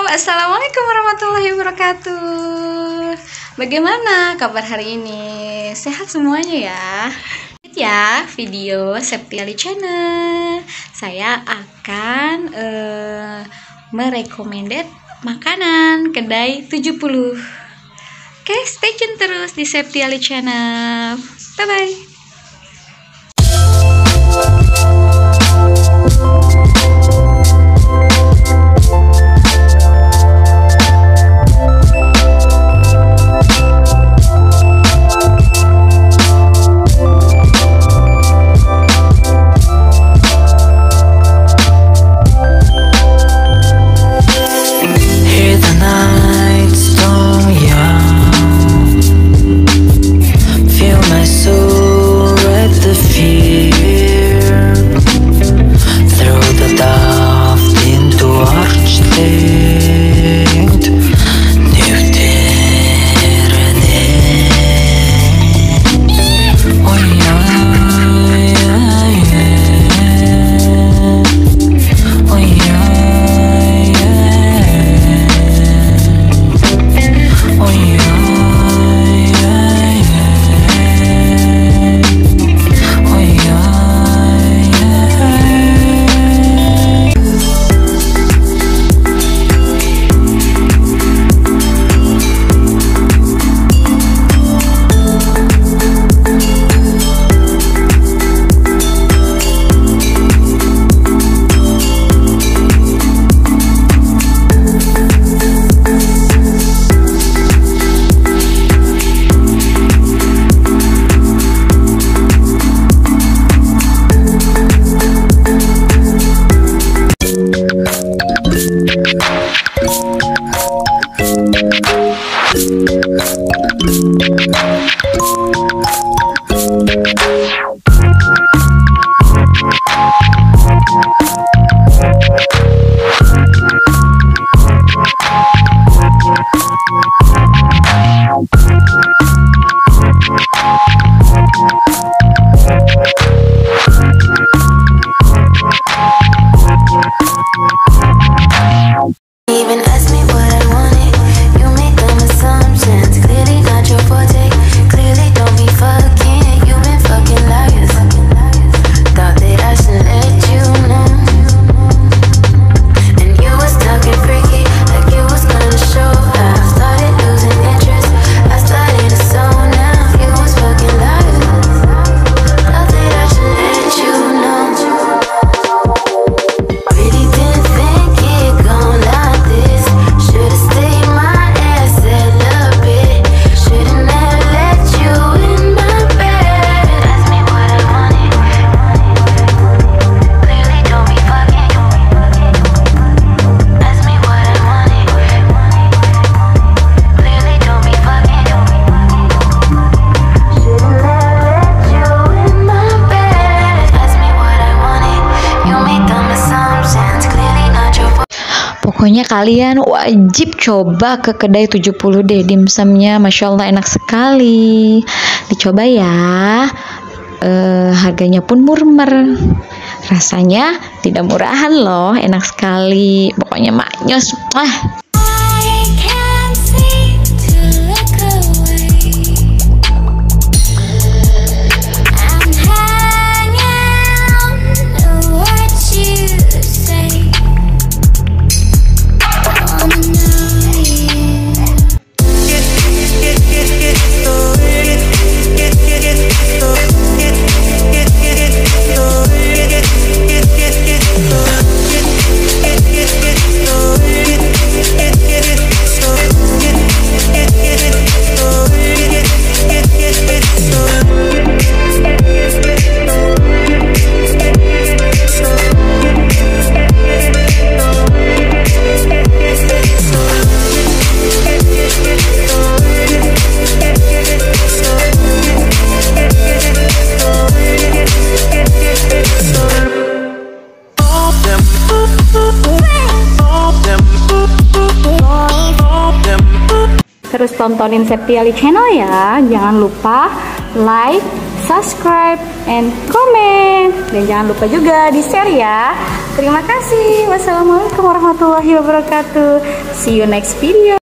Assalamualaikum warahmatullahi wabarakatuh. Bagaimana kabar hari ini? Sehat semuanya ya? Video Septiali Channel. Saya akan merekomended makanan kedai 70. Oke, stay tune terus di Septiali Channel. Bye bye. Pokoknya kalian wajib coba ke kedai 70 deh, dimsumnya Masya Allah enak sekali, dicoba ya. Harganya pun murmer, rasanya tidak murahan loh, enak sekali, pokoknya maknyos. Terus tontonin Septiali Channel ya. Jangan lupa like, subscribe, and comment. Dan jangan lupa juga di share ya. Terima kasih. Wassalamualaikum warahmatullahi wabarakatuh. See you next video.